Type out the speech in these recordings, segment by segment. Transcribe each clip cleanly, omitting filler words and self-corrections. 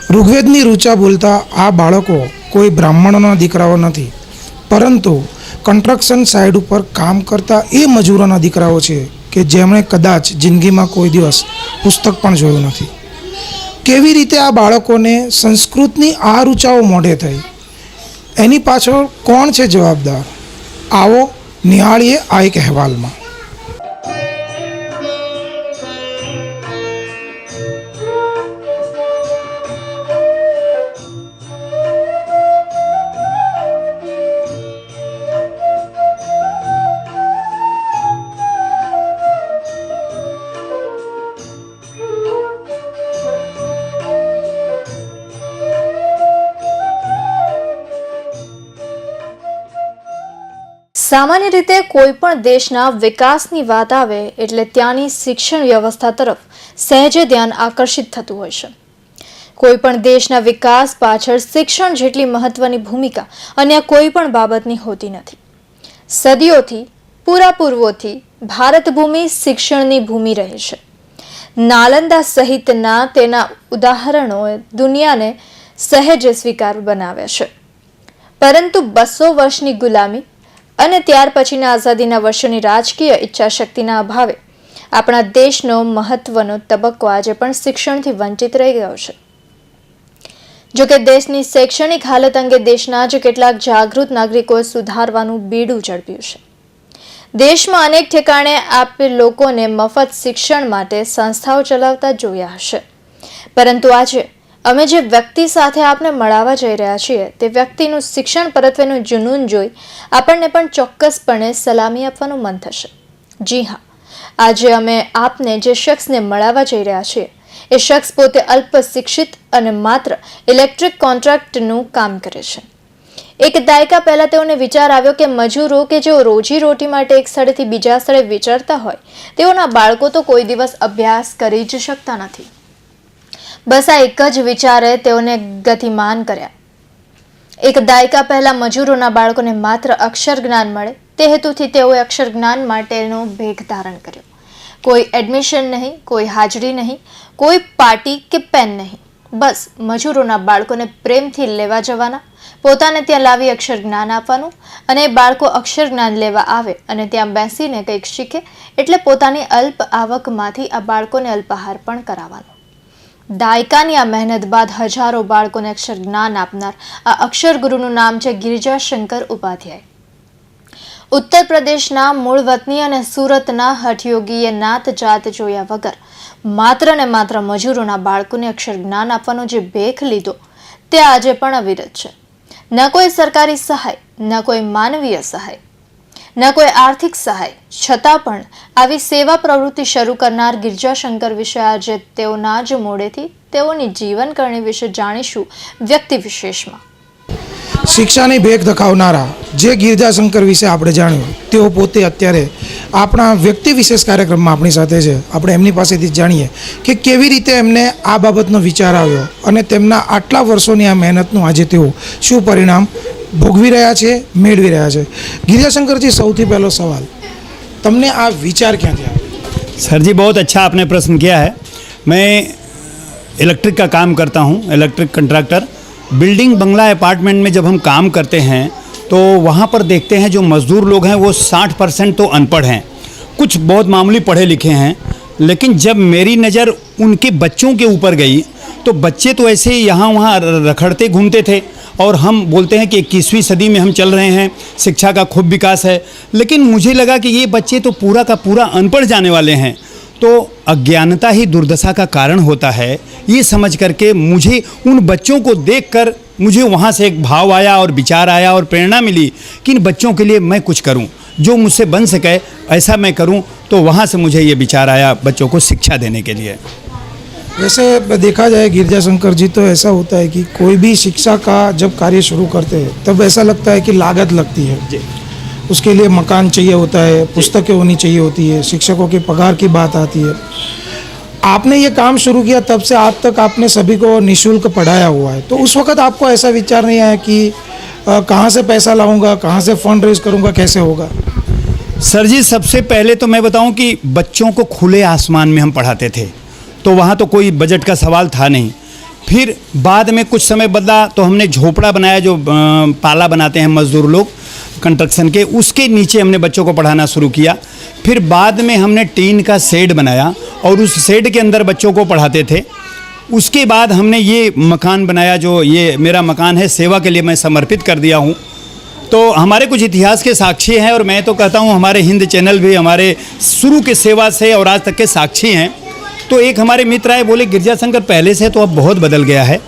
ઋગ્વેદની ઋચા બોલતા આ બાળકો કોઈ બ્રાહ્મણોના દીકરાઓ નથી, પરંતુ કન્સ્ટ્રક્શન સાઇટ ઉપર કામ કરતા એ મજૂરોના દીકરાઓ છે કે જેમણે કદાચ જિંદગીમાં કોઈ દિવસ પુસ્તક પણ જોયું નથી. કેવી રીતે આ બાળકોને સંસ્કૃતની આ ઋચાઓ મોઢે થઈ, એની પાછળ કોણ છે જવાબદાર? આવો નિહાળીએ આ એક અહેવાલમાં. સામાન્ય રીતે કોઈ પણ દેશના વિકાસની વાત આવે એટલે ત્યાંની શિક્ષણ વ્યવસ્થા તરફ સહેજે ધ્યાન આકર્ષિત થતું હોય છે. કોઈ પણ દેશના વિકાસ પાછળ શિક્ષણ જેટલી મહત્વની ભૂમિકા અન્ય કોઈ પણ બાબતની હોતી નથી. સદીઓથી પૂર્વોથી ભારત ભૂમિ શિક્ષણની ભૂમિ રહી છે. નાલંદા સહિતના તેના ઉદાહરણોએ દુનિયાને સહેજે સ્વીકાર બનાવ્યા છે. પરંતુ 200 વર્ષની ગુલામી અને ત્યાર પછીના આઝાદીના વર્ષોની રાજકીય ઈચ્છાશક્તિના અભાવે આપણા દેશનો મહત્વનો તબક્કો આજે પણ શિક્ષણથી વંચિત રહી ગયો છે. જોકે દેશની શૈક્ષણિક હાલત અંગે દેશના જ કેટલાક જાગૃત નાગરિકોએ સુધારવાનું બીડું ઝડપ્યું છે. દેશમાં અનેક ઠેકાણે આપે લોકોને મફત શિક્ષણ માટે સંસ્થાઓ ચલાવતા જોયા હશે, પરંતુ આજે અમે જે વ્યક્તિ સાથે આપને મળાવવા જઈ રહ્યા છીએ તે વ્યક્તિનું શિક્ષણ પરત્વેનું જુનૂન જોઈ આપણને પણ ચોક્કસપણે સલામી આપવાનું મન થશે. જી હા, આજે અમે આપને જે શખ્સને મળાવવા જઈ રહ્યા છીએ એ શખ્સ પોતે અલ્પ શિક્ષિત અને માત્ર ઇલેક્ટ્રિક કોન્ટ્રાક્ટનું કામ કરે છે. એક દાયકા પહેલા તેઓને વિચાર આવ્યો કે મજૂરો કે જેઓ રોજી રોટી માટે એક સ્થળેથી બીજા સ્થળે વિચરતા હોય તેઓના બાળકો તો કોઈ દિવસ અભ્યાસ કરી જ શકતા નથી. બસ આ એક જ વિચારે તેઓને ગતિમાન કર્યા. એક દાયકા પહેલા મજૂરોના બાળકોને માત્ર અક્ષર જ્ઞાન મળે તે હેતુથી તેઓએ અક્ષર જ્ઞાન માટેનો ભેખ ધારણ કર્યો. કોઈ એડમિશન નહીં, કોઈ હાજરી નહીં, કોઈ પાર્ટી કે પેન નહીં, બસ મજૂરોના બાળકોને પ્રેમથી લેવા જવાના, પોતાને ત્યાં લાવી અક્ષર જ્ઞાન આપવાનું અને બાળકો અક્ષર જ્ઞાન લેવા આવે અને ત્યાં બેસીને કંઈક શીખે એટલે પોતાની અલ્પ આવકમાંથી આ બાળકોને અલ્પાહાર પણ કરાવવાનો. દાયકાની આ મહેનત બાદ હજારો બાળકોને અક્ષર જ્ઞાન આપનાર આ અક્ષર ગુરુનું નામ છે ગિરિજાશંકર ઉપાધ્યાય. ઉત્તર પ્રદેશના મૂળ વતની અને સુરતના હઠયોગીએ નાત જાત જોયા વગર માત્ર ને માત્ર મજૂરોના બાળકોને અક્ષર જ્ઞાન આપવાનો જે ભેખ લીધો તે આજે પણ અવિરત છે. ન કોઈ સરકારી સહાય, ન કોઈ માનવીય સહાય, ન કોઈ આર્થિક સહાય, છતાં પણ આવી સેવા પ્રવૃત્તિ શરૂ કરનાર ગિરિજાશંકર વિશે આજે તેઓના જ મોડેથી તેઓની જીવન કરણી વિશે જાણીશું વ્યક્તિ વિશેષમાં. શિક્ષાની ભેખ દખાવનારા જે ગિરિજાશંકર વિશે આપણે જાણ્યું, તેઓ પોતે અત્યારે આપણા વ્યક્તિ વિશેષ કાર્યક્રમમાં આપણી સાથે છે. આપણે એમની પાસેથી જાણીએ કે કેવી રીતે એમને આ બાબતનો વિચાર આવ્યો અને તેમના આટલા વર્ષોની આ મહેનતનું આજે તેઓ શું પરિણામ ભોગવી રહ્યા છે, મેળવી રહ્યા છે. ગિરિજાશंकर સૌથી પહેલો સવાલ, તમને આ વિચાર ક્યાંથી આવ્યો? सर जी, बहुत अच्छा आपने प्रश्न किया है. मैं इलेक्ट्रिक का काम करता हूँ, इलेक्ट्रिक कंट्रैक्टर. बिल्डिंग बंगला अपार्टमेंट में जब हम काम करते हैं तो वहाँ पर देखते हैं जो मज़दूर लोग हैं वो 60% तो अनपढ़ हैं, कुछ बहुत मामूली पढ़े लिखे हैं. लेकिन जब मेरी नज़र उनके बच्चों के ऊपर गई तो बच्चे तो ऐसे यहाँ वहाँ रखड़ते घूमते थे और हम बोलते हैं कि 21वीं सदी में हम चल रहे हैं, शिक्षा का खूब विकास है. लेकिन मुझे लगा कि ये बच्चे तो पूरा का पूरा अनपढ़ जाने वाले हैं. तो अज्ञानता ही दुर्दशा का कारण होता है, ये समझ करके मुझे उन बच्चों को देखकर मुझे वहाँ से एक भाव आया और विचार आया और प्रेरणा मिली कि इन बच्चों के लिए मैं कुछ करूँ, जो मुझसे बन सके ऐसा मैं करूँ. तो वहाँ से मुझे ये विचार आया बच्चों को शिक्षा देने के लिए. वैसे देखा जाए गिरिजाशंकर जी, तो ऐसा होता है कि कोई भी शिक्षा का जब कार्य शुरू करते हैं तब ऐसा लगता है कि लागत लगती है जी. उसके लिए मकान चाहिए होता है, पुस्तकें होनी चाहिए होती है, शिक्षकों के पगार की बात आती है. आपने ये काम शुरू किया तब से आज तक आपने सभी को निःशुल्क पढ़ाया हुआ है, तो उस वक्त आपको ऐसा विचार नहीं आया कि कहाँ से पैसा लाऊंगा, कहाँ से फंड रेज करूँगा, कैसे होगा? सर जी, सबसे पहले तो मैं बताऊं कि बच्चों को खुले आसमान में हम पढ़ाते थे, तो वहाँ तो कोई बजट का सवाल था नहीं. फिर बाद में कुछ समय बदला तो हमने झोपड़ा बनाया, जो पाला बनाते हैं मज़दूर लोग कंस्ट्रक्शन के, उसके नीचे हमने बच्चों को पढ़ाना शुरू किया। फिर बाद में हमने टीन का शेड बनाया और उस शेड के अंदर बच्चों को पढ़ाते थे। उसके बाद हमने ये मकान बनाया, जो ये मेरा मकान है, सेवा के लिए मैं समर्पित कर दिया हूँ। तो हमारे कुछ इतिहास के साक्षी हैं और मैं तो कहता हूँ हमारे हिंद चैनल भी हमारे शुरू के सेवा से और आज तक के साक्षी हैं। तो एक हमारे मित्र आए, बोले गिरजाशंकर पहले से तो अब बहुत बदल गया है,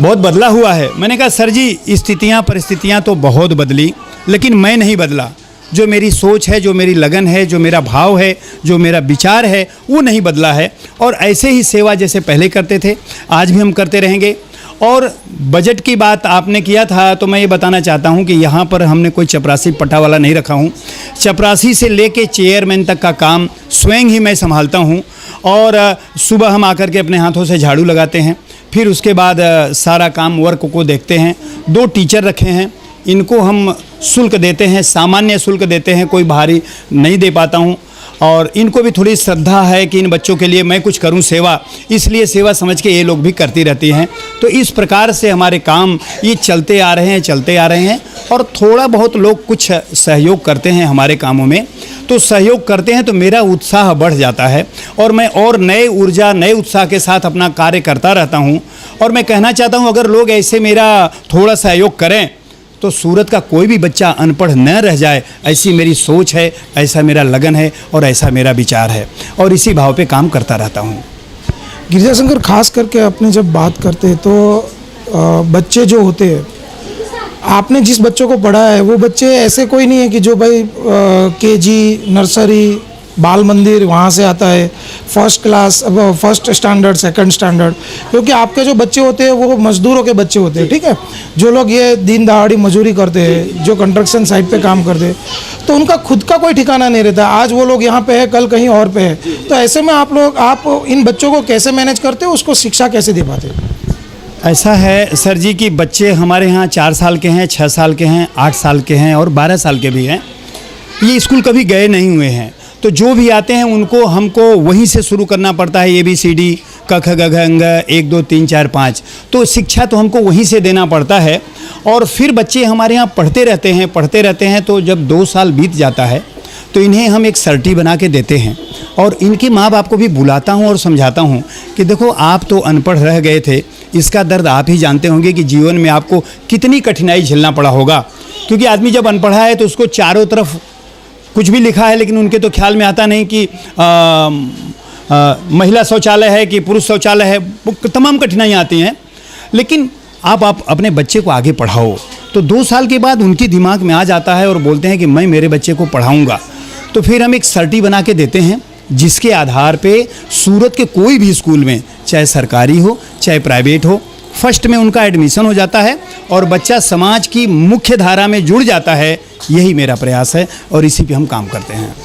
बहुत बदला हुआ है। मैंने कहा सर जी, स्थितियाँ परिस्थितियाँ तो बहुत बदली, लेकिन मैं नहीं बदला। जो मेरी सोच है, जो मेरी लगन है, जो मेरा भाव है, जो मेरा विचार है, वो नहीं बदला है। और ऐसे ही सेवा जैसे पहले करते थे आज भी हम करते रहेंगे। और बजट की बात आपने किया था, तो मैं ये बताना चाहता हूँ कि यहाँ पर हमने कोई चपरासी पट्टा वाला नहीं रखा हूँ। चपरासी से लेके चेयरमैन तक का काम स्वयं ही मैं संभालता हूँ। और सुबह हम आकर के अपने हाथों से झाड़ू लगाते हैं, फिर उसके बाद सारा काम वर्क को देखते हैं। 2 टीचर रखे हैं, इनको हम शुल्क देते हैं, सामान्य शुल्क देते हैं, कोई भारी नहीं दे पाता हूँ। और इनको भी थोड़ी श्रद्धा है कि इन बच्चों के लिए मैं कुछ करूं सेवा, इसलिए सेवा समझ के ये लोग भी करती रहती हैं। तो इस प्रकार से हमारे काम ये चलते आ रहे हैं। और थोड़ा बहुत लोग कुछ सहयोग करते हैं हमारे कामों में, तो सहयोग करते हैं तो मेरा उत्साह बढ़ जाता है और मैं और नए ऊर्जा, नए उत्साह के साथ अपना कार्य करता रहता हूँ। और मैं कहना चाहता हूँ, अगर लोग ऐसे मेरा थोड़ा सहयोग करें तो सूरत का कोई भी बच्चा अनपढ़ न रह जाए, ऐसी मेरी सोच है, ऐसा मेरा लगन है और ऐसा मेरा विचार है। और इसी भाव पे काम करता रहता हूँ। गिरजाशंकर, खास करके अपने जब बात करते हैं तो बच्चे जो होते हैं, आपने जिस बच्चों को पढ़ाया है वो बच्चे ऐसे कोई नहीं है कि जो भाई केजी, नर्सरी, बाल मंदिर वहाँ से आता है, first class, first standard, second standard. क्योंकि आपके जो बच्चे होते हैं वो मजदूरों के बच्चे होते हैं, ठीक है, जो लोग ये दिन दहाड़ी मजदूरी करते हैं, जो कंस्ट्रक्शन साइट पे काम करते हैं, तो उनका खुद का कोई ठिकाना नहीं रहता। आज वो लोग यहाँ पे है, कल कहीं और पे है। तो ऐसे में आप इन बच्चों को कैसे मैनेज करते हो, उसको शिक्षा कैसे दे पाते हो? ऐसा है सर जी कि बच्चे हमारे यहाँ 4 साल के हैं, 6 साल के हैं, 8 साल के हैं और 12 साल के भी हैं। ये स्कूल कभी गए नहीं हुए हैं, तो जो भी आते हैं उनको हमको वहीं से शुरू करना पड़ता है। ABCD, क ख ग घ अंग 1 2 3 4 5, तो शिक्षा तो हमको वहीं से देना पड़ता है। और फिर बच्चे हमारे यहाँ पढ़ते रहते हैं। तो जब 2 साल बीत जाता है तो इन्हें हम एक सर्टी बना के देते हैं और इनके माँ बाप को भी बुलाता हूँ और समझाता हूँ कि देखो, आप तो अनपढ़ रह गए थे, इसका दर्द आप ही जानते होंगे कि जीवन में आपको कितनी कठिनाई झेलना पड़ा होगा। क्योंकि आदमी जब अनपढ़ा है तो उसको चारों तरफ कुछ भी लिखा है, लेकिन उनके तो ख्याल में आता नहीं कि महिला शौचालय है कि पुरुष शौचालय है, तमाम कठिनाइयाँ आती हैं। लेकिन आप अपने बच्चे को आगे पढ़ाओ तो 2 साल के बाद उनके दिमाग में आ जाता है और बोलते हैं कि मैं मेरे बच्चे को पढ़ाऊँगा। तो फिर हम एक सर्टी बना के देते हैं, जिसके आधार पे सूरत के कोई भी स्कूल में, चाहे सरकारी हो चाहे प्राइवेट हो, फर्स्ट में उनका एडमिशन हो जाता है और बच्चा समाज की मुख्य धारा में जुड़ जाता है। यही मेरा प्रयास है और इसी पे हम काम करते हैं।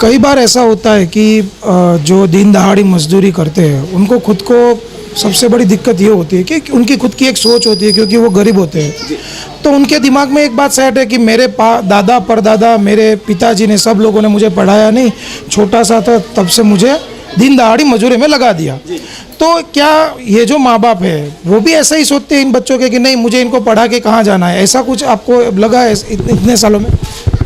कई बार ऐसा होता है कि जो दिन दहाड़ी मजदूरी करते हैं उनको खुद को सबसे बड़ी दिक्कत ये होती है कि उनकी खुद की एक सोच होती है, क्योंकि वो गरीब होते हैं। तो उनके दिमाग में एक बात सेट है कि मेरे दादा परदादा, मेरे पिताजी ने, सब लोगों ने मुझे पढ़ाया नहीं, छोटा सा था तब से मुझे दिन दहाड़ी मजदूरी में लगा दिया। तो क्या ये जो माँ बाप है वो भी ऐसा ही सोचते हैं इन बच्चों के कि नहीं, मुझे इनको पढ़ा के कहाँ जाना है? ऐसा कुछ आपको लगा है इतने सालों में?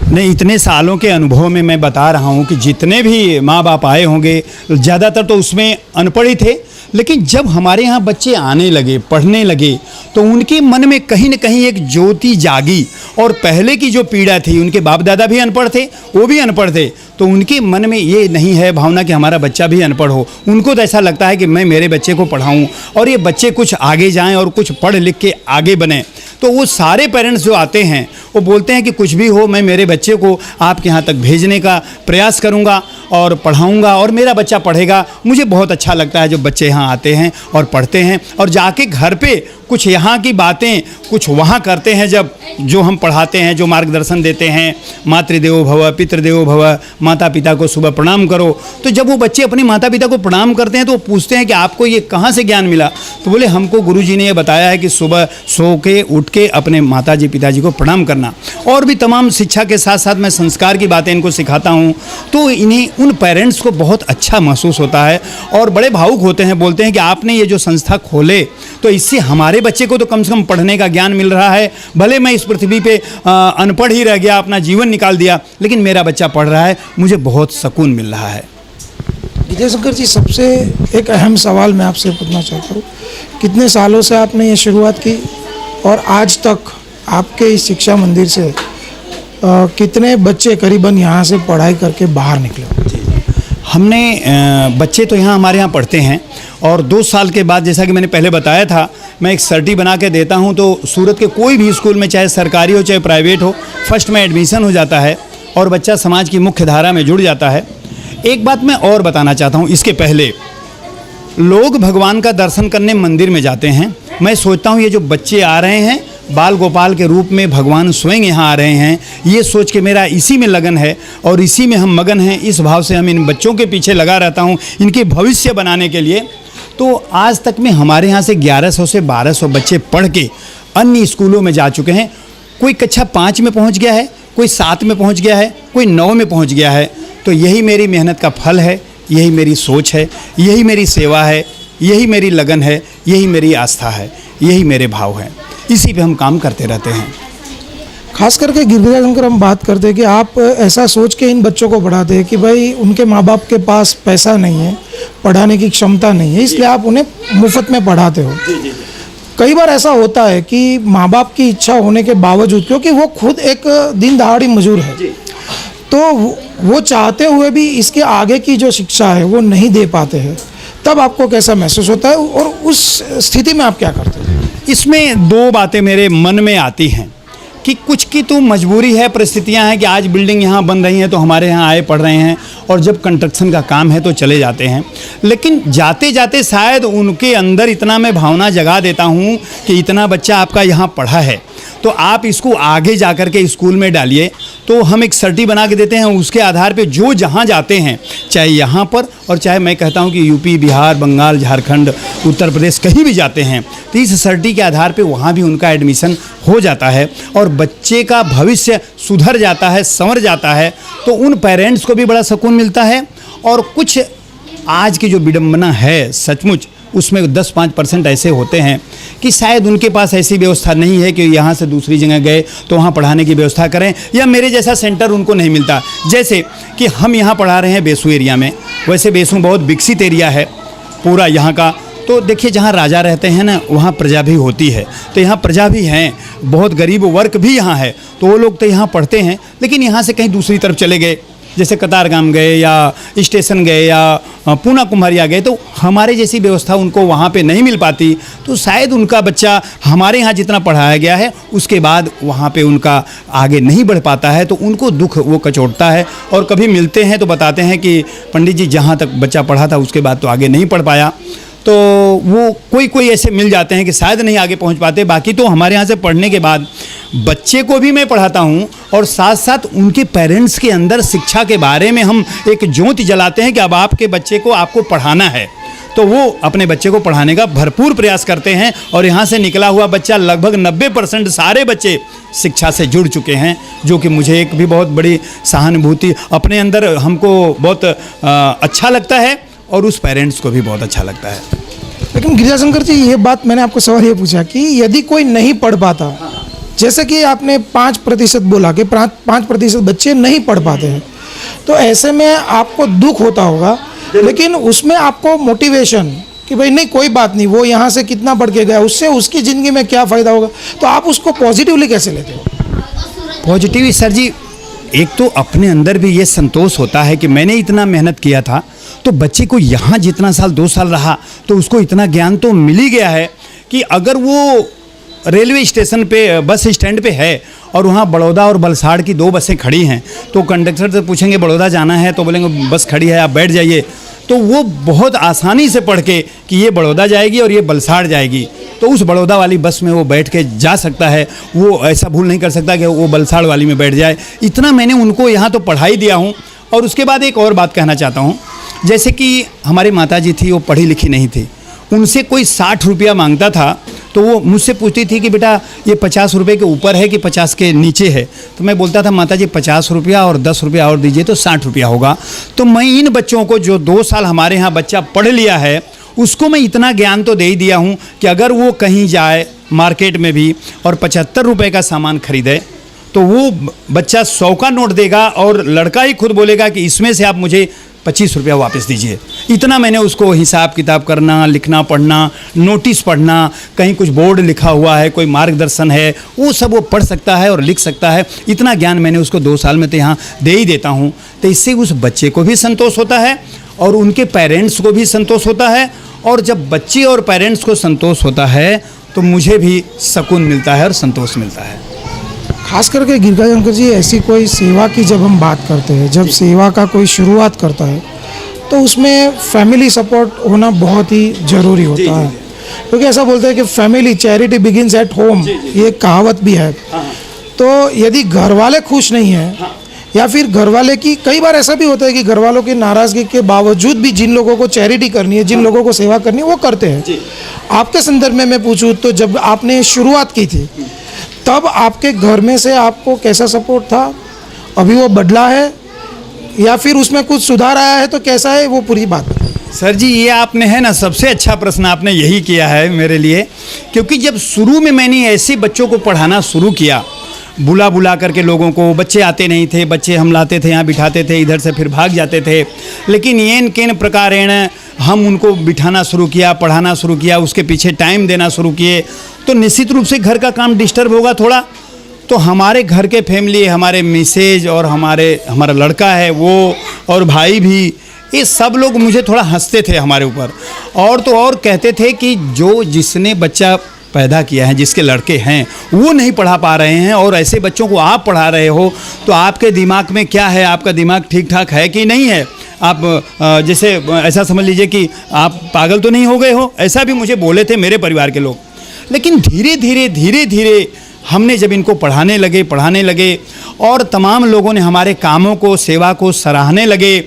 नहीं, इतने सालों के अनुभव में मैं बता रहा हूँ कि जितने भी माँ बाप आए होंगे, ज़्यादातर तो उसमें अनपढ़ ही थे। लेकिन जब हमारे यहाँ बच्चे आने लगे, पढ़ने लगे, तो उनके मन में कहीं न कहीं एक ज्योति जागी। और पहले की जो पीड़ा थी, उनके बाप दादा भी अनपढ़ थे, वो भी अनपढ़ थे, तो उनके मन में ये नहीं है भावना कि हमारा बच्चा भी अनपढ़ हो। उनको तो ऐसा लगता है कि मैं मेरे बच्चे को पढ़ाऊँ और ये बच्चे कुछ आगे जाएं और कुछ पढ़ लिख के आगे बने। तो वो सारे पेरेंट्स जो आते हैं वो बोलते हैं कि कुछ भी हो, मैं मेरे बच्चे को आपके यहाँ तक भेजने का प्रयास करूँगा और पढ़ाऊँगा और मेरा बच्चा पढ़ेगा। मुझे बहुत अच्छा लगता है जब बच्चे यहाँ आते हैं और पढ़ते हैं और जाके घर पे कुछ यहाँ की बातें कुछ वहाँ करते हैं। जब जो हम पढ़ाते हैं, जो मार्गदर्शन देते हैं, मातृदेवो भव, पितृदेवो भव, माता पिता को सुबह प्रणाम करो, तो जब वो बच्चे अपने माता पिता को प्रणाम करते हैं तो वो पूछते हैं कि आपको ये कहाँ से ज्ञान मिला? तो बोले, हमको गुरुजी ने ये बताया है कि सुबह सो के उठ के अपने माताजी पिताजी को प्रणाम करना। और भी तमाम शिक्षा के साथ साथ मैं संस्कार की बातें इनको सिखाता हूँ। तो इन्हें, उन पेरेंट्स को बहुत अच्छा महसूस होता है और बड़े भावुक होते हैं। बोलते हैं कि आपने ये जो संस्था खोले तो इससे हमारे बच्चे को तो कम से कम पढ़ने का ज्ञान मिल रहा है। भले मैं इस पृथ्वी पे अनपढ़ ही रह गया, अपना जीवन निकाल दिया, लेकिन मेरा बच्चा पढ़ रहा है, मुझे बहुत सुकून मिल रहा है। विजय शंकर जी, सबसे एक अहम सवाल मैं आपसे पूछना चाहता हूँ, कितने सालों से आपने ये शुरुआत की और आज तक आपके इस शिक्षा मंदिर से कितने बच्चे करीबन यहाँ से पढ़ाई करके बाहर निकले? हमने बच्चे तो यहाँ हमारे यहाँ पढ़ते हैं और 2 साल के बाद, जैसा कि मैंने पहले बताया था, मैं एक सर्टी बना के देता हूँ, तो सूरत के कोई भी स्कूल में, चाहे सरकारी हो चाहे प्राइवेट हो, फर्स्ट में एडमिशन हो जाता है और बच्चा समाज की मुख्य धारा में जुड़ जाता है। एक बात मैं और बताना चाहता हूँ, इसके पहले लोग भगवान का दर्शन करने मंदिर में जाते हैं। मैं सोचता हूँ ये जो बच्चे आ रहे हैं बाल गोपाल के रूप में, भगवान स्वयं यहाँ आ रहे हैं, ये सोच के मेरा इसी में लगन है और इसी में हम मगन हैं। इस भाव से हम इन बच्चों के पीछे लगा रहता हूँ, इनके भविष्य बनाने के लिए। तो आज तक में हमारे यहाँ से 1100 से 1200 बच्चे पढ़ के अन्य स्कूलों में जा चुके हैं। कोई कक्षा 5 में पहुँच गया है, कोई 7 में पहुँच गया है, कोई 9 में पहुँच गया है। तो यही मेरी मेहनत का फल है, यही मेरी सोच है, यही मेरी सेवा है, यही मेरी लगन है, यही मेरी आस्था है, यही मेरे भाव हैं। इसी पे हम काम करते रहते हैं। खास करके गिरिजा शंकर, हम बात करते हैं कि आप ऐसा सोच के इन बच्चों को पढ़ाते हैं कि भाई उनके माँ बाप के पास पैसा नहीं है, पढ़ाने की क्षमता नहीं है, इसलिए आप उन्हें मुफ्त में पढ़ाते हो। कई बार ऐसा होता है कि माँ बाप की इच्छा होने के बावजूद, क्योंकि वो खुद एक दिन दहाड़ी मजदूर है, तो वो चाहते हुए भी इसके आगे की जो शिक्षा है वो नहीं दे पाते हैं, तब आपको कैसा महसूस होता है और उस स्थिति में आप क्या करते हैं? इसमें 2 बातें मेरे मन में आती हैं कि कुछ की तो मजबूरी है, परिस्थितियां हैं कि आज बिल्डिंग यहाँ बन रही हैं तो हमारे यहाँ आए पढ़ रहे हैं, और जब कंस्ट्रक्शन का काम है तो चले जाते हैं। लेकिन जाते जाते शायद उनके अंदर इतना मैं भावना जगा देता हूँ कि इतना बच्चा आपका यहाँ पढ़ा है तो आप इसको आगे जा कर के स्कूल में डालिए। तो हम एक सर्टी बना के देते हैं, उसके आधार पे जो जहाँ जाते हैं, चाहे यहाँ पर और चाहे मैं कहता हूँ कि यूपी, बिहार, बंगाल, झारखंड, उत्तर प्रदेश, कहीं भी जाते हैं, तो इस सर्टी के आधार पे वहाँ भी उनका एडमिशन हो जाता है और बच्चे का भविष्य सुधर जाता है, संवर जाता है। तो उन पेरेंट्स को भी बड़ा सुकून मिलता है। और कुछ आज की जो विडंबना है सचमुच, उसमें 10-5% ऐसे होते हैं कि शायद उनके पास ऐसी व्यवस्था नहीं है कि यहाँ से दूसरी जगह गए तो वहाँ पढ़ाने की व्यवस्था करें, या मेरे जैसा सेंटर उनको नहीं मिलता। जैसे कि हम यहाँ पढ़ा रहे हैं बेसू एरिया में, वैसे बेसू बहुत विकसित एरिया है पूरा यहाँ का। तो देखिए, जहाँ राजा रहते हैं ना, वहाँ प्रजा भी होती है, तो यहाँ प्रजा भी हैं, बहुत गरीब वर्ग भी यहाँ है, तो वो लोग तो यहाँ पढ़ते हैं। लेकिन यहाँ से कहीं दूसरी तरफ चले गए, जैसे कतारगाम गए या स्टेशन गए या पूना कुम्हारिया गए, तो हमारे जैसी व्यवस्था उनको वहाँ पे नहीं मिल पाती। तो शायद उनका बच्चा हमारे यहाँ जितना पढ़ाया गया है उसके बाद वहाँ पे उनका आगे नहीं बढ़ पाता है, तो उनको दुख वो कचोटता है। और कभी मिलते हैं तो बताते हैं कि पंडित जी, जहाँ तक बच्चा पढ़ा था उसके बाद तो आगे नहीं पढ़ पाया। तो वो कोई ऐसे मिल जाते हैं कि शायद नहीं आगे पहुंच पाते। बाकी तो हमारे यहाँ से पढ़ने के बाद बच्चे को भी मैं पढ़ाता हूँ और साथ साथ उनके पेरेंट्स के अंदर शिक्षा के बारे में हम एक ज्योति जलाते हैं कि अब आपके बच्चे को आपको पढ़ाना है, तो वो अपने बच्चे को पढ़ाने का भरपूर प्रयास करते हैं। और यहाँ से निकला हुआ बच्चा लगभग 90% सारे बच्चे शिक्षा से जुड़ चुके हैं, जो कि मुझे एक भी बहुत बड़ी सहानुभूति अपने अंदर हमको बहुत अच्छा लगता है और उस पेरेंट्स को भी बहुत अच्छा लगता है। लेकिन गिरिजा शंकर जी, ये बात मैंने आपको सवाल ये पूछा कि यदि कोई नहीं पढ़ पाता, जैसे कि आपने 5% बोला कि 5% बच्चे नहीं पढ़ पाते हैं, तो ऐसे में आपको दुख होता होगा, लेकिन उसमें आपको मोटिवेशन कि भाई नहीं, कोई बात नहीं, वो यहाँ से कितना पढ़ के गया, उससे उसकी ज़िंदगी में क्या फ़ायदा होगा, तो आप उसको पॉजिटिवली कैसे लेते हो? पॉजिटिव सर जी, एक तो अपने अंदर भी ये संतोष होता है कि मैंने इतना मेहनत किया था, तो बच्चे को यहाँ जितना साल 2 साल रहा तो उसको इतना ज्ञान तो मिल ही गया है कि अगर वो रेलवे स्टेशन पे, बस स्टैंड पे है और वहाँ बड़ौदा और वलसाड़ की 2 बसें खड़ी हैं, तो कंडक्टर से पूछेंगे बड़ौदा जाना है, तो बोलेंगे बस खड़ी है, आप बैठ जाइए, तो वो बहुत आसानी से पढ़ के कि ये बड़ौदा जाएगी और ये वलसाड़ जाएगी, तो उस बड़ौदा वाली बस में वो बैठ के जा सकता है। वो ऐसा भूल नहीं कर सकता कि वो वलसाड़ वाली में बैठ जाए। इतना मैंने उनको यहाँ तो पढ़ाई दिया हूँ। और उसके बाद एक और बात कहना चाहता हूँ, जैसे कि हमारी माताजी थी, वो पढ़ी लिखी नहीं थी, उनसे कोई 60 रुपया मांगता था तो वो मुझसे पूछती थी कि बेटा ये 50 रुपये के ऊपर है कि 50 के नीचे है, तो मैं बोलता था माता जी 50 रुपया और 10 रुपया और दीजिए तो 60 रुपया होगा। तो मैं इन बच्चों को, जो 2 साल हमारे यहाँ बच्चा पढ़ लिया है, उसको मैं इतना ज्ञान तो दे ही दिया हूँ कि अगर वो कहीं जाए मार्केट में भी और 75 रुपए का सामान खरीदे तो वो बच्चा 100 का नोट देगा और लड़का ही खुद बोलेगा कि इसमें से आप मुझे 25 रुपया वापस दीजिए। इतना मैंने उसको हिसाब किताब करना, लिखना पढ़ना, नोटिस पढ़ना, कहीं कुछ बोर्ड लिखा हुआ है, कोई मार्गदर्शन है, वो सब वो पढ़ सकता है और लिख सकता है। इतना ज्ञान मैंने उसको 2 साल में तो यहाँ दे ही देता हूँ। तो इससे उस बच्चे को भी संतोष होता है और उनके पेरेंट्स को भी संतोष होता है, और जब बच्चे और पेरेंट्स को संतोष होता है तो मुझे भी सुकून मिलता है और संतोष मिलता है। खास करके गिरिजा शंकर जी, ऐसी कोई सेवा की जब हम बात करते हैं, जब सेवा का कोई शुरुआत करता है तो उसमें फैमिली सपोर्ट होना बहुत ही ज़रूरी होता है, क्योंकि ऐसा बोलते हैं कि family charity begins at home, ये कहावत भी है। तो यदि घर वाले खुश नहीं हैं या फिर घर वाले की, कई बार ऐसा भी होता है कि घर वालों की नाराज़गी के बावजूद भी जिन लोगों को चैरिटी करनी है, जिन लोगों को सेवा करनी है, वो करते हैं। आपके संदर्भ में मैं पूछूँ तो जब आपने शुरुआत की थी तब आपके घर में से आपको कैसा सपोर्ट था? अभी वो बदला है या फिर उसमें कुछ सुधार आया है, तो कैसा है वो पूरी बात? सर जी, ये आपने है ना सबसे अच्छा प्रश्न आपने यही किया है मेरे लिए, क्योंकि जब शुरू में मैंने ऐसे बच्चों को पढ़ाना शुरू किया, बुला बुला करके लोगों को, बच्चे आते नहीं थे, बच्चे हम लाते थे, यहाँ बिठाते थे, इधर से फिर भाग जाते थे, लेकिन येन केन प्रकारेण हम उनको बिठाना शुरू किया, पढ़ाना शुरू किया, उसके पीछे टाइम देना शुरू किए, तो निश्चित रूप से घर का काम डिस्टर्ब होगा थोड़ा। तो हमारे घर के फैमिली, हमारे मिसेज और हमारा लड़का है वो, और भाई भी, ये सब लोग मुझे थोड़ा हंसते थे हमारे ऊपर, और तो और कहते थे कि जो जिसने बच्चा पैदा किया है, जिसके लड़के हैं, वो नहीं पढ़ा पा रहे हैं और ऐसे बच्चों को आप पढ़ा रहे हो, तो आपके दिमाग में क्या है, आपका दिमाग ठीक ठाक है कि नहीं है? आप जैसे ऐसा समझ लीजिए कि आप पागल तो नहीं हो गए हो, ऐसा भी मुझे बोले थे मेरे परिवार के लोग। लेकिन धीरे धीरे हमने जब इनको पढ़ाने लगे और तमाम लोगों ने हमारे कामों को, सेवा को सराहने लगे,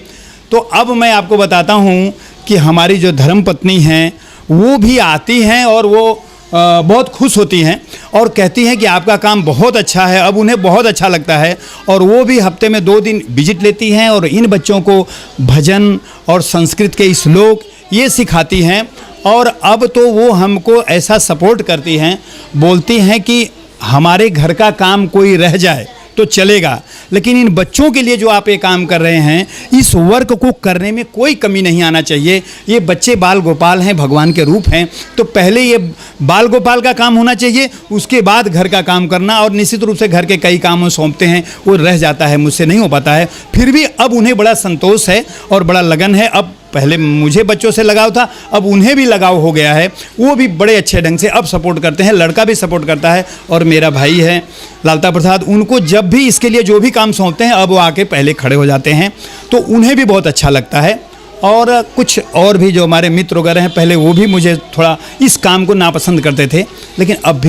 तो अब मैं आपको बताता हूँ कि हमारी जो धर्मपत्नी हैं वो भी आती हैं और वो बहुत खुश होती हैं और कहती हैं कि आपका काम बहुत अच्छा है। अब उन्हें बहुत अच्छा लगता है और वो भी हफ्ते में 2 दिन विजिट लेती हैं और इन बच्चों को भजन और संस्कृत के श्लोक ये सिखाती हैं। और अब तो वो हमको ऐसा सपोर्ट करती हैं, बोलती हैं कि हमारे घर का काम कोई रह जाए तो चलेगा, लेकिन इन बच्चों के लिए जो आप ये काम कर रहे हैं, इस वर्क को करने में कोई कमी नहीं आना चाहिए। ये बच्चे बाल गोपाल हैं, भगवान के रूप हैं, तो पहले ये बाल गोपाल का काम होना चाहिए, उसके बाद घर का काम करना। और निश्चित रूप से घर के कई काम सौंपते हैं, वो रह जाता है, मुझसे नहीं हो पाता है, फिर भी अब उन्हें बड़ा संतोष है और बड़ा लगन है। अब पहले मुझे बच्चों से लगाव था, अब उन्हें भी लगाव हो गया है, वो भी बड़े अच्छे ढंग से अब सपोर्ट करते हैं। लड़का भी सपोर्ट करता है और मेरा भाई है लालता प्रसाद, उनको जब भी इसके लिए जो भी काम सौंपते हैं अब वो आके पहले खड़े हो जाते हैं, तो उन्हें भी बहुत अच्छा लगता है। और कुछ और भी जो हमारे मित्र वगैरह हैं, पहले वो भी मुझे थोड़ा इस काम को नापसंद करते थे, लेकिन अब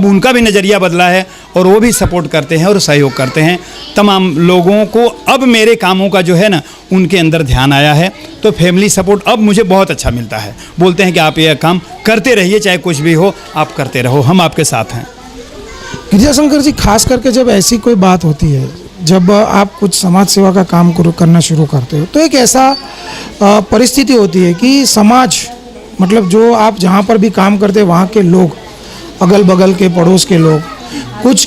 उनका भी नज़रिया बदला है और वो भी सपोर्ट करते हैं और सहयोग करते हैं। तमाम लोगों को अब मेरे कामों का जो है ना, उनके अंदर ध्यान आया है, तो फैमिली सपोर्ट अब मुझे बहुत अच्छा मिलता है। बोलते हैं कि आप ये काम करते रहिए, चाहे कुछ भी हो, आप करते रहो, हम आपके साथ हैं। गिरिजा शंकर जी, खास करके जब ऐसी कोई बात होती है, जब आप कुछ समाज सेवा का काम करना शुरू करते हो, तो एक ऐसा परिस्थिति होती है कि समाज, मतलब जो आप जहाँ पर भी काम करते हैं वहाँ के लोग, अगल बगल के पड़ोस के लोग, कुछ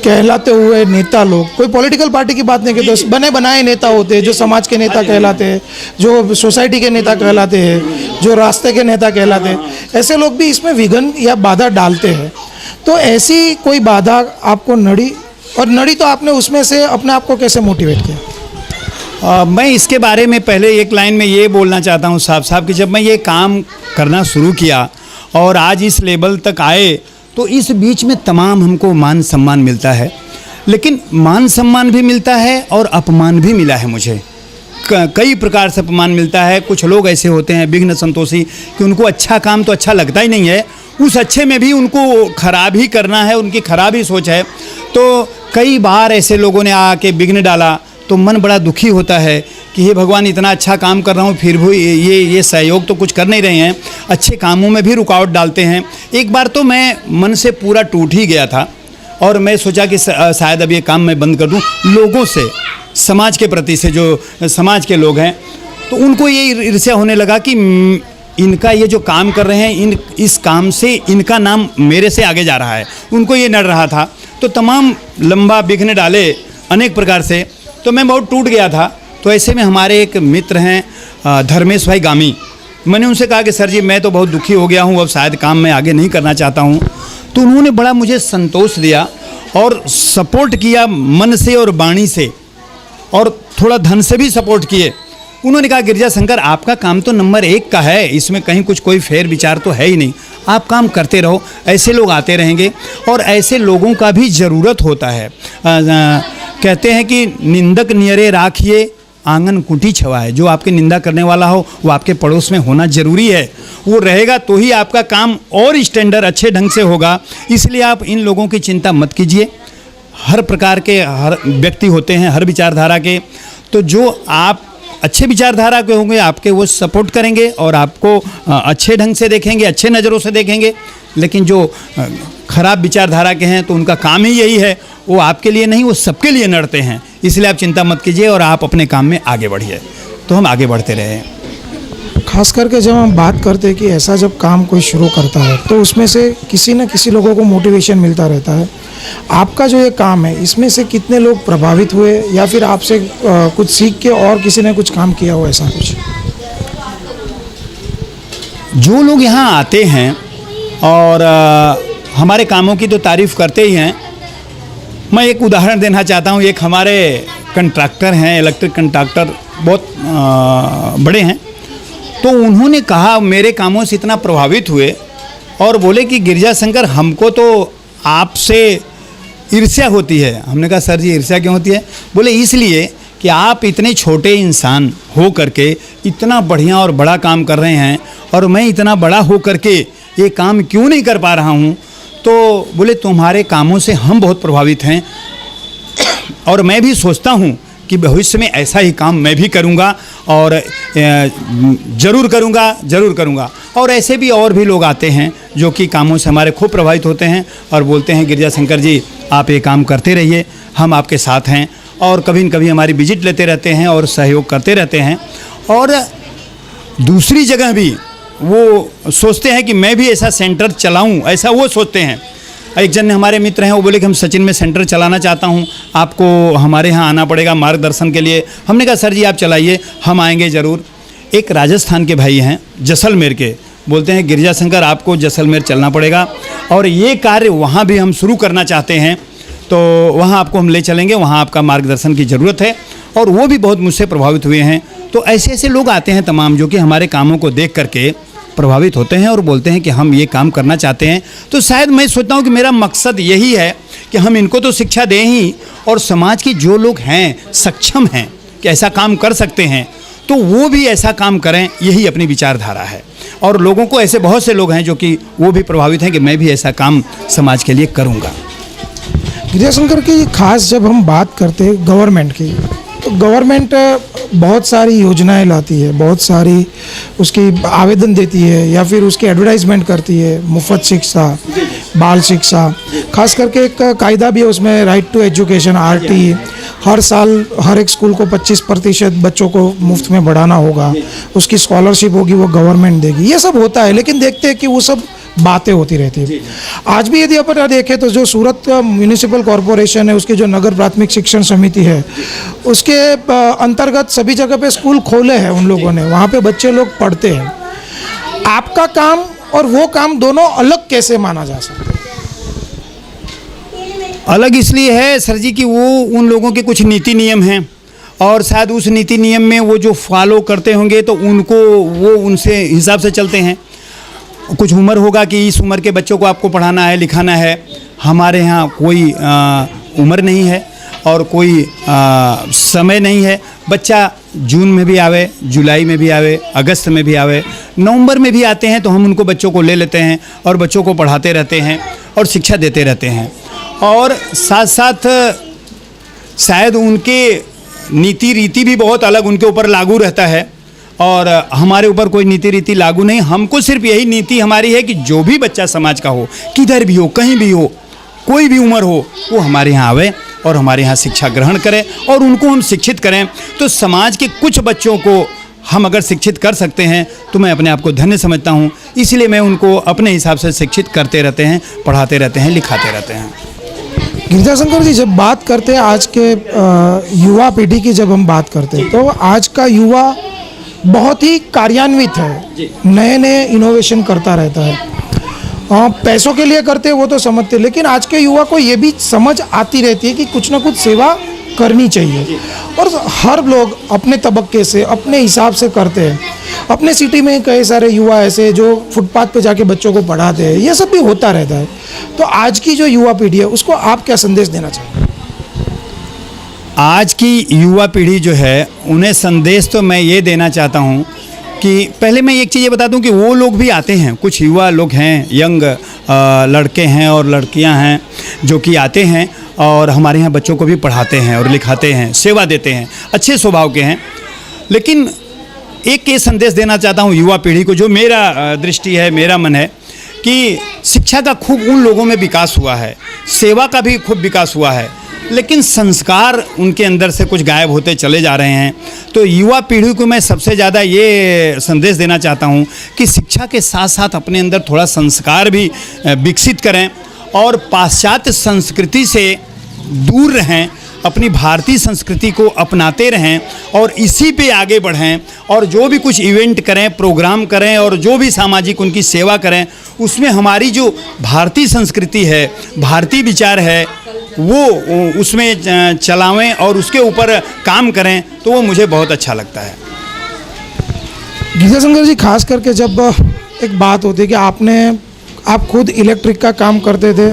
कहलाते हुए नेता लोग, कोई पॉलिटिकल पार्टी की बात नहीं करते, बने बनाए नेता होते हैं जो समाज के नेता कहलाते हैं, जो सोसाइटी के नेता कहलाते हैं, जो रास्ते के नेता कहलाते हैं, ऐसे लोग भी इसमें विघ्न या बाधा डालते हैं। तो ऐसी कोई बाधा आपको नड़ी, और नड़ी तो आपने उसमें से अपने आप को कैसे मोटिवेट किया? मैं इसके बारे में पहले एक लाइन में ये बोलना चाहता हूँ साहब कि जब मैं ये काम करना शुरू किया और आज इस लेवल तक आए, तो इस बीच में तमाम हमको मान सम्मान मिलता है, लेकिन मान सम्मान भी मिलता है और अपमान भी मिला है मुझे। कई प्रकार से अपमान मिलता है। कुछ लोग ऐसे होते हैं विघ्न संतोषी कि उनको अच्छा काम तो अच्छा लगता ही नहीं है, उस अच्छे में भी उनको खराब ही करना है, उनकी खराब ही सोच है। तो कई बार ऐसे लोगों ने आके विघ्न डाला तो मन बड़ा दुखी होता है कि हे भगवान, इतना अच्छा काम कर रहा हूँ फिर भी ये सहयोग तो कुछ कर नहीं रहे हैं, अच्छे कामों में भी रुकावट डालते हैं। एक बार तो मैं मन से पूरा टूट ही गया था और मैं सोचा कि शायद अब ये काम मैं बंद कर दूँ। लोगों से, समाज के प्रति से, जो समाज के लोग हैं, तो उनको ये ईर्ष्या होने लगा कि इनका ये जो काम कर रहे हैं, इस काम से इनका नाम मेरे से आगे जा रहा है, उनको ये नड़ रहा था। तो तमाम लंबा बिघने डाले अनेक प्रकार से, तो मैं बहुत टूट गया था। तो ऐसे में हमारे एक मित्र हैं धर्मेश भाई गामी, मैंने उनसे कहा कि सर जी मैं तो बहुत दुखी हो गया हूँ, अब शायद काम मैं आगे नहीं करना चाहता हूँ। तो उन्होंने बड़ा मुझे संतोष दिया और सपोर्ट किया मन से और वाणी से, और थोड़ा धन से भी सपोर्ट किए। उन्होंने कहा गिरजा शंकर आपका काम तो नंबर 1 का है, इसमें कहीं कुछ कोई फेर विचार तो है ही नहीं, आप काम करते रहो, ऐसे लोग आते रहेंगे और ऐसे लोगों का भी ज़रूरत होता है। कहते हैं कि निंदक नियरे राखिए आंगन कुटी छवाए, जो आपकी निंदा करने वाला हो वो आपके पड़ोस में होना ज़रूरी है, वो रहेगा तो ही आपका काम और स्टैंडर्ड अच्छे ढंग से होगा। इसलिए आप इन लोगों की चिंता मत कीजिए। हर प्रकार के हर व्यक्ति होते हैं, हर विचारधारा के, तो जो आप अच्छे विचारधारा के होंगे आपके वो सपोर्ट करेंगे और आपको अच्छे ढंग से देखेंगे, अच्छे नज़रों से देखेंगे। लेकिन जो खराब विचारधारा के हैं तो उनका काम ही यही है, वो आपके लिए नहीं वो सबके लिए लड़ते हैं। इसलिए आप चिंता मत कीजिए और आप अपने काम में आगे बढ़िए। तो हम आगे बढ़ते रहे। खास करके जब हम बात करते हैं कि ऐसा जब काम कोई शुरू करता है तो उसमें से किसी न किसी लोगों को मोटिवेशन मिलता रहता है। आपका जो ये काम है इसमें से कितने लोग प्रभावित हुए या फिर आपसे कुछ सीख के और किसी ने कुछ काम किया हो, ऐसा कुछ? जो लोग यहाँ आते हैं और हमारे कामों की तो तारीफ़ करते ही हैं। मैं एक उदाहरण देना चाहता हूँ। एक हमारे कंट्रैक्टर हैं, इलेक्ट्रिक कंट्रैक्टर, बहुत बड़े हैं। तो उन्होंने कहा, मेरे कामों से इतना प्रभावित हुए और बोले कि गिरजा शंकर हमको तो आपसे ईर्ष्या होती है। हमने कहा सर जी ईर्ष्या क्यों होती है? बोले इसलिए कि आप इतने छोटे इंसान हो करके इतना बढ़िया और बड़ा काम कर रहे हैं और मैं इतना बड़ा हो करके ये काम क्यों नहीं कर पा रहा हूँ। तो बोले तुम्हारे कामों से हम बहुत प्रभावित हैं और मैं भी सोचता हूँ कि भविष्य में ऐसा ही काम मैं भी करूँगा और ज़रूर करूँगा। और ऐसे भी और भी लोग आते हैं जो कि कामों से हमारे खूब प्रभावित होते हैं और बोलते हैं गिरजा शंकर जी आप ये काम करते रहिए, हम आपके साथ हैं। और कभी न कभी हमारी विजिट लेते रहते हैं और सहयोग करते रहते हैं। और दूसरी जगह भी वो सोचते हैं कि मैं भी ऐसा सेंटर चलाऊं, ऐसा वो सोचते हैं। एक जन हमारे मित्र हैं, वो बोले कि हम सचिन में सेंटर चलाना चाहता हूं, आपको हमारे यहाँ आना पड़ेगा मार्गदर्शन के लिए। हमने कहा सर जी आप चलाइए, हम आएंगे ज़रूर। एक राजस्थान के भाई हैं जैसलमेर के, बोलते हैं गिरजा शंकर आपको जैसलमेर चलना पड़ेगा और ये कार्य वहाँ भी हम शुरू करना चाहते हैं, तो वहाँ आपको हम ले चलेंगे, वहाँ आपका मार्गदर्शन की ज़रूरत है। और वो भी बहुत मुझसे प्रभावित हुए हैं। तो ऐसे ऐसे लोग आते हैं तमाम जो कि हमारे कामों को देख करके प्रभावित होते हैं और बोलते हैं कि हम ये काम करना चाहते हैं। तो शायद मैं सोचता हूँ कि मेरा मकसद यही है कि हम इनको तो शिक्षा दें ही, और समाज के जो लोग हैं सक्षम हैं कि ऐसा काम कर सकते हैं तो वो भी ऐसा काम करें, यही अपनी विचारधारा है। और लोगों को ऐसे बहुत से लोग हैं जो कि वो भी प्रभावित हैं कि मैं भी ऐसा काम समाज के लिए करूँगा। गिरजा शंकर की खास जब हम बात करते हैं गवर्नमेंट की, तो गवर्नमेंट बहुत सारी योजनाएं लाती है, बहुत सारी उसकी आवेदन देती है या फिर उसकी एडवर्टाइजमेंट करती है, मुफ्त शिक्षा, बाल शिक्षा। खास करके एक कायदा भी है उसमें, राइट टू एजुकेशन RT। हर साल हर एक स्कूल को 25% बच्चों को मुफ्त में पढ़ाना होगा, उसकी स्कॉलरशिप होगी वो गवर्नमेंट देगी। ये सब होता है, लेकिन देखते हैं कि वो सब बातें होती रहती है। आज भी यदि अपन देखें तो जो सूरत म्यूनिसिपल कॉरपोरेशन है, उसकी जो नगर प्राथमिक शिक्षण समिति है, उसके अंतर्गत सभी जगह पे स्कूल खोले हैं उन लोगों ने, वहाँ पे बच्चे लोग पढ़ते हैं। आपका काम और वो काम दोनों अलग कैसे माना जा सकता है? अलग इसलिए है सर जी कि वो उन लोगों के कुछ नीति नियम हैं और शायद उस नीति नियम में वो जो फॉलो करते होंगे तो उनको वो उनसे हिसाब से चलते हैं। कुछ उम्र होगा कि इस उम्र के बच्चों को आपको पढ़ाना है लिखाना है। हमारे यहाँ कोई उम्र नहीं है और कोई समय नहीं है। बच्चा जून में भी आवे, जुलाई में भी आवे, अगस्त में भी आवे, नवंबर में भी आते हैं तो हम उनको बच्चों को ले लेते हैं और बच्चों को पढ़ाते रहते हैं और शिक्षा देते रहते हैं। और साथ साथ शायद उनके नीति रीति भी बहुत अलग उनके ऊपर लागू रहता है और हमारे ऊपर कोई नीति रीति लागू नहीं। हमको सिर्फ यही नीति हमारी है कि जो भी बच्चा समाज का हो, किधर भी हो, कहीं भी हो, कोई भी उम्र हो, वो हमारे यहाँ आवे और हमारे यहाँ शिक्षा ग्रहण करें और उनको हम शिक्षित करें तो समाज के कुछ बच्चों को हम अगर शिक्षित कर सकते हैं तो मैं अपने आप को धन्य समझता हूँ। इसलिए मैं उनको अपने हिसाब से शिक्षित करते रहते हैं, पढ़ाते रहते हैं, लिखाते रहते हैं। गिरिजाशंकर जी, जब बात करते हैं आज के युवा पीढ़ी की, जब हम बात करते हैं तो आज का युवा बहुत ही कार्यान्वित है, नए नए इनोवेशन करता रहता है। पैसों के लिए करते हैं वो तो समझते, लेकिन आज के युवा को ये भी समझ आती रहती है कि कुछ ना कुछ सेवा करनी चाहिए, और हर लोग अपने तबक्के से अपने हिसाब से करते हैं। अपने सिटी में कई सारे युवा ऐसे जो फुटपाथ पे जाके बच्चों को पढ़ाते हैं, ये सब भी होता रहता है। तो आज की जो युवा पीढ़ी है उसको आप क्या संदेश देना चाहेंगे? आज की युवा पीढ़ी जो है उन्हें संदेश तो मैं ये देना चाहता हूँ कि पहले मैं एक चीज़ ये बता दूं कि वो लोग भी आते हैं, कुछ युवा लोग हैं, यंग लड़के हैं और लड़कियां हैं जो कि आते हैं और हमारे यहाँ बच्चों को भी पढ़ाते हैं और लिखाते हैं, सेवा देते हैं, अच्छे स्वभाव के हैं। लेकिन एक ये संदेश देना चाहता हूँ युवा पीढ़ी को, जो मेरा दृष्टि है, मेरा मन है कि शिक्षा का खूब उन लोगों में विकास हुआ है, सेवा का भी खूब विकास हुआ है, लेकिन संस्कार उनके अंदर से कुछ गायब होते चले जा रहे हैं। तो युवा पीढ़ी को मैं सबसे ज़्यादा ये संदेश देना चाहता हूँ कि शिक्षा के साथ साथ अपने अंदर थोड़ा संस्कार भी विकसित करें और पाश्चात्य संस्कृति से दूर रहें, अपनी भारतीय संस्कृति को अपनाते रहें और इसी पे आगे बढ़ें। और जो भी कुछ इवेंट करें, प्रोग्राम करें और जो भी सामाजिक उनकी सेवा करें, उसमें हमारी जो भारतीय संस्कृति है, भारतीय विचार है, वो उसमें चलावें और उसके ऊपर काम करें, तो वो मुझे बहुत अच्छा लगता है। गिरिजाशंकर जी, खास करके जब एक बात होती है कि आप खुद इलेक्ट्रिक का काम करते थे,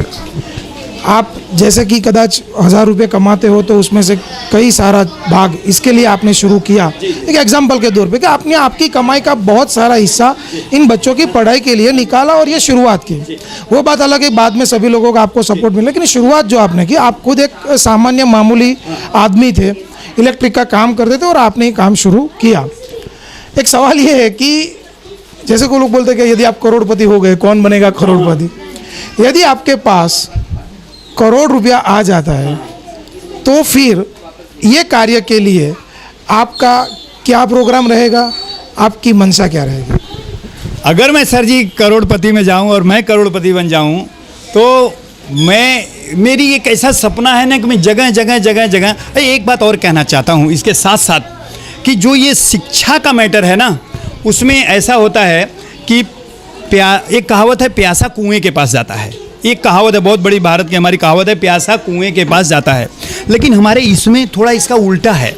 आप जैसे कि कदाच 1000 रुपये कमाते हो तो उसमें से कई सारा भाग इसके लिए आपने शुरू किया, एक एग्जाम्पल के तौर पे, कि आपने आपकी कमाई का बहुत सारा हिस्सा इन बच्चों की पढ़ाई के लिए निकाला और ये शुरुआत की। वो बात अलग है, बाद में सभी लोगों का आपको सपोर्ट मिला, लेकिन शुरुआत जो आपने की, आप खुद एक सामान्य मामूली आदमी थे, इलेक्ट्रिक का काम करते थे और आपने ये काम शुरू किया। एक सवाल ये है कि जैसे को लोग बोलते हैं कि यदि आप करोड़पति हो गए, कौन बनेगा करोड़पति? यदि आपके पास करोड़ रुपया आ जाता है तो फिर ये कार्य के लिए आपका क्या प्रोग्राम रहेगा, आपकी मंशा क्या रहेगी? अगर मैं सर जी करोड़पति में जाऊं और मैं करोड़पति बन जाऊं तो मेरी एक ऐसा सपना है ना कि मैं जगह जगह जगह जगह एक बात और कहना चाहता हूं इसके साथ साथ, कि जो ये शिक्षा का मैटर है ना, उसमें ऐसा होता है कि एक कहावत है, प्यासा कुएं के पास जाता है। एक कहावत है, बहुत बड़ी भारत की हमारी कहावत है, प्यासा कुएं के पास जाता है। लेकिन हमारे इसमें थोड़ा इसका उल्टा है।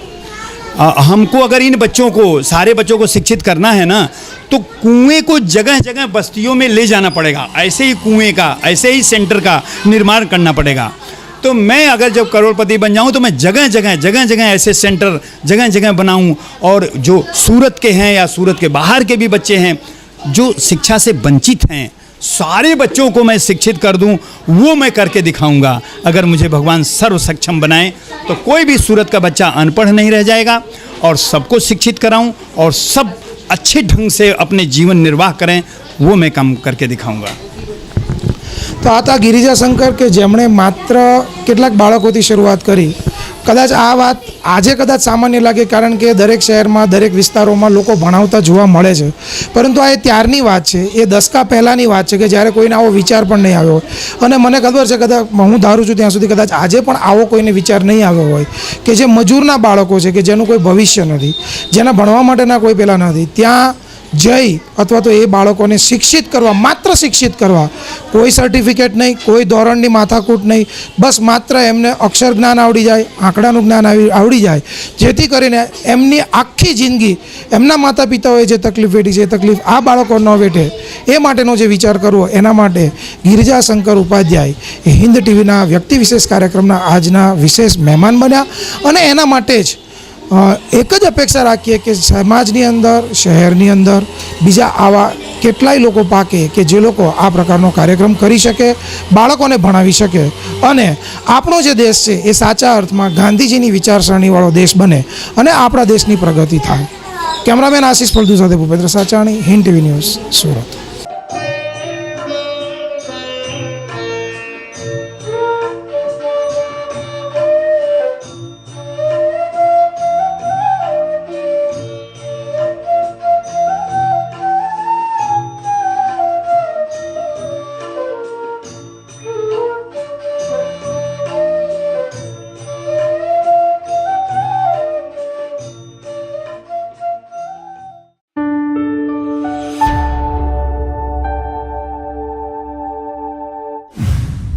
हमको अगर इन बच्चों को, सारे बच्चों को शिक्षित करना है ना, तो कुएं को जगह जगह बस्तियों में ले जाना पड़ेगा। ऐसे ही कुएं का, ऐसे ही सेंटर का निर्माण करना पड़ेगा। तो मैं अगर जब करोड़पति बन जाऊं तो मैं जगह जगह ऐसे सेंटर जगह जगह बनाऊं, और जो सूरत के हैं या सूरत के बाहर के भी बच्चे हैं जो शिक्षा से वंचित हैं, सारे बच्चों को मैं शिक्षित कर दूं, वो मैं करके दिखाऊंगा। अगर मुझे भगवान सर्व सक्षम बनाए तो कोई भी सूरत का बच्चा अनपढ़ नहीं रह जाएगा, और सबको शिक्षित कराऊं और सब अच्छे ढंग से अपने जीवन निर्वाह करें, वो मैं काम करके दिखाऊंगा। તો આ હતા ગિરિજાશંકર કે જેમણે માત્ર કેટલાક બાળકોથી શરૂઆત કરી। કદાચ આ વાત આજે કદાચ સામાન્ય લાગે, કારણ કે દરેક શહેરમાં, દરેક વિસ્તારોમાં લોકો ભણાવતા જોવા મળે છે, પરંતુ આ એ ત્યારની વાત છે, એ દશકા પહેલાંની વાત છે કે જ્યારે કોઈને આવો વિચાર પણ નહીં આવ્યો હોય। અને મને ખબર છે, કદાચ હું ધારું છું ત્યાં સુધી કદાચ આજે પણ આવો કોઈને વિચાર નહીં આવ્યો હોય કે જે મજૂરના બાળકો છે, કે જેનું કોઈ ભવિષ્ય નથી, જેના ભણવા માટેના કોઈ પેલા નથી, ત્યાં જઈ અથવા તો એ બાળકોને શિક્ષિત કરવા, માત્ર શિક્ષિત કરવા, કોઈ સર્ટિફિકેટ નહીં, કોઈ ધોરણની માથાકૂટ નહીં, બસ માત્ર એમને અક્ષર જ્ઞાન આવડી જાય, આંકડાનું જ્ઞાન આવડી જાય, જેથી કરીને એમની આખી જિંદગી એમના માતા પિતાઓએ જે તકલીફ વેઠી છે એ તકલીફ આ બાળકો ન વેઠે, એ માટેનો જે વિચાર કરવો, એના માટે ગિરિજાશંકર ઉપાધ્યાય એ હિન્દ ટીવીના વ્યક્તિ વિશેષ કાર્યક્રમના આજના વિશેષ મહેમાન બન્યા। અને એના માટે જ एक ज अपेक्षा राखीए कि समाजनी अंदर, शहरनी अंदर बीजा आवा केटलाय लोको पाके कि जे लोको आ प्रकारनो कार्यक्रम करी शके, बाळकोने भणावी शके, अने आपणो जे देश छे ए साचा अर्थमां गांधीजीनी विचारसरणीवाळो देश बने अने आपणा देशनी प्रगति थाय। कैमरामेन आशीष फलदू साथे भूपेन्द्र साचाणी, हिंद टीवी न्यूज़, सूरत।